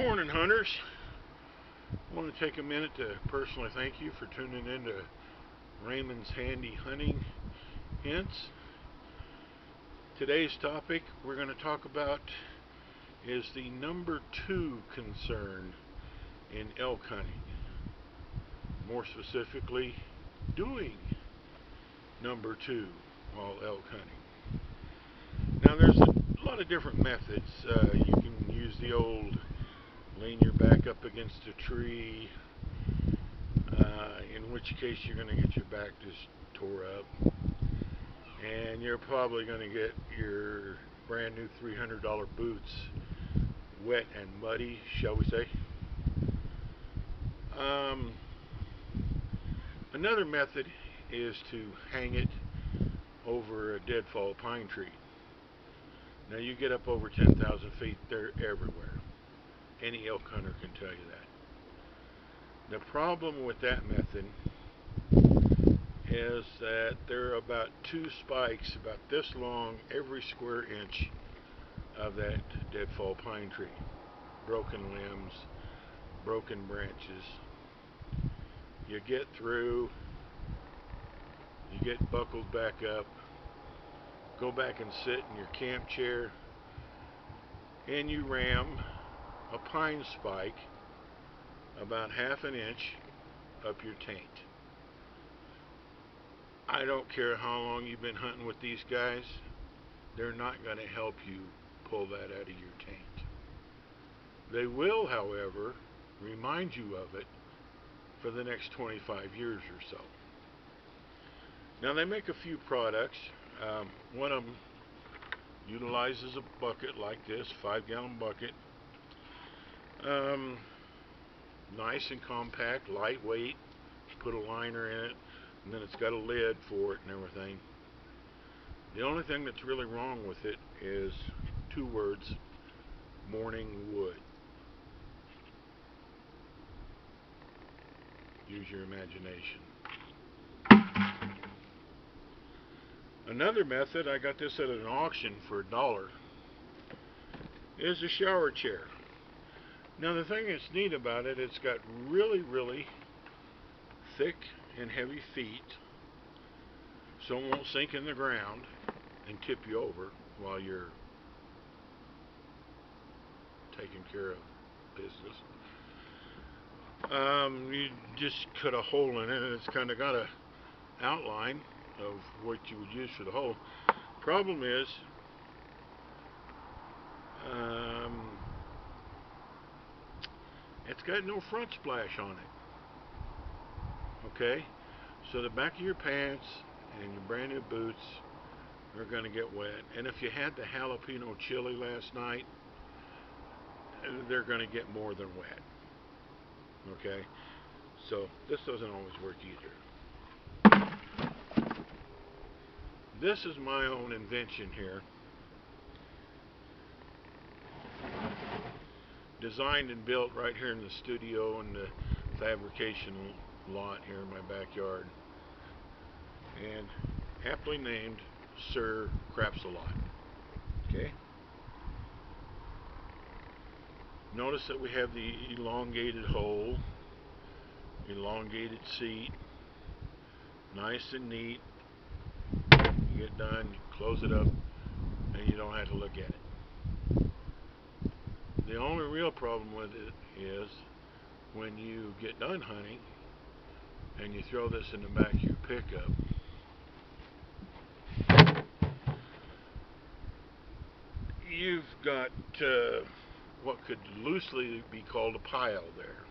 Morning, hunters. I want to take a minute to personally thank you for tuning in to Raymond's Handy Hunting Hints. Today's topic we're going to talk about is the number 2 concern in elk hunting. More specifically, doing number 2 while elk hunting. Now there's a lot of different methods. You can use the old lean your back up against a tree, in which case you're going to get your back just tore up, and you're probably going to get your brand new $300 boots wet and muddy, shall we say. Another method is to hang it over a deadfall pine tree. Now you get up over 10,000 feet, they're everywhere. Any elk hunter can tell you that. The problem with that method is that there are about 2 spikes about this long every square inch of that deadfall pine tree. Broken limbs, broken branches. You get through, you get buckled back up, go back and sit in your camp chair, and you ram a pine spike about ½ an inch up your taint. I don't care how long you've been hunting with these guys, they're not going to help you pull that out of your taint. They will, however, remind you of it for the next 25 years or so. Now they make a few products. One of them utilizes a bucket like this, 5-gallon bucket. Nice and compact, lightweight. Put a liner in it, and then it's got a lid for it and everything. The only thing that's really wrong with it is 2 words: morning wood. Use your imagination. Another method, I got this at an auction for $1, is a shower chair. Now the thing that's neat about it, it's got really thick and heavy feet, so it won't sink in the ground and tip you over while you're taking care of business. You just cut a hole in it, and it's kind of got a outline of what you would use for the hole. Problem is, it's got no front splash on it. Okay, so the back of your pants and your brand new boots are going to get wet, and if you had the jalapeno chili last night, they're going to get more than wet. Okay, so this doesn't always work either. This is my own invention here, designed and built right here in the studio in the fabrication lot here in my backyard, and aptly named Sir Craps-A-Lot. Okay, notice that we have the elongated hole, elongated seat, nice and neat. You get done, you close it up, and you don't have to look at it. The only real problem with it is when you get done hunting and you throw this in the back of your pickup, you've got what could loosely be called a pile there.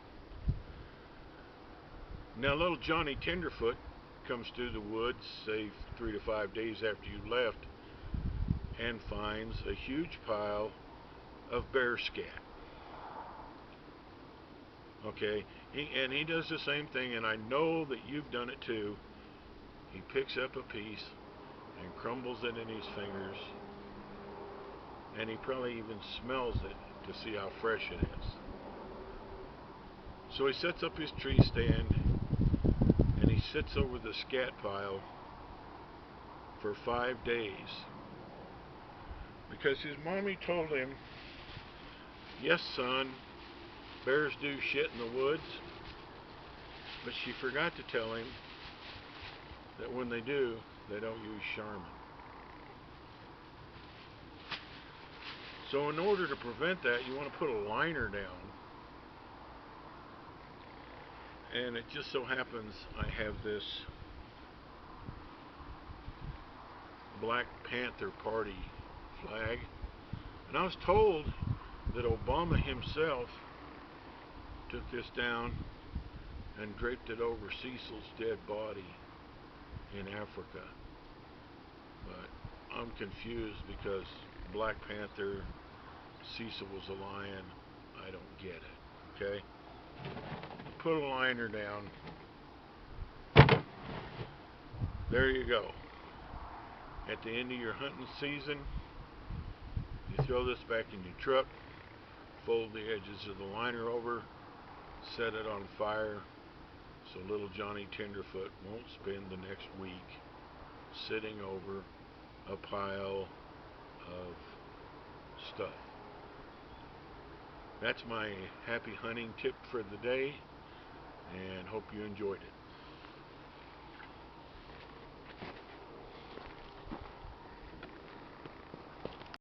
Now little Johnny Tenderfoot comes through the woods, say 3 to 5 days after you left, and finds a huge pile of bear scat. Okay, and he does the same thing, and I know that you've done it too. He picks up a piece and crumbles it in his fingers, and he probably even smells it to see how fresh it is. So he sets up his tree stand and he sits over the scat pile for 5 days because his mommy told him, "Yes, son, Bears do shit in the woods, but she forgot to tell him that when they do, they don't use Charmin. So in order to prevent that, you want to put a liner down. And it just so happens I have this Black Panther Party flag. And I was told that Obama himself took this down and draped it over Cecil's dead body in Africa. But I'm confused because Black Panther, Cecil was a lion. I don't get it, okay? Put a liner down. There you go. At the end of your hunting season, you throw this back in your truck, fold the edges of the liner over, set it on fire so little Johnny Tenderfoot won't spend the next week sitting over a pile of stuff. That's my happy hunting tip for the day, and hope you enjoyed it.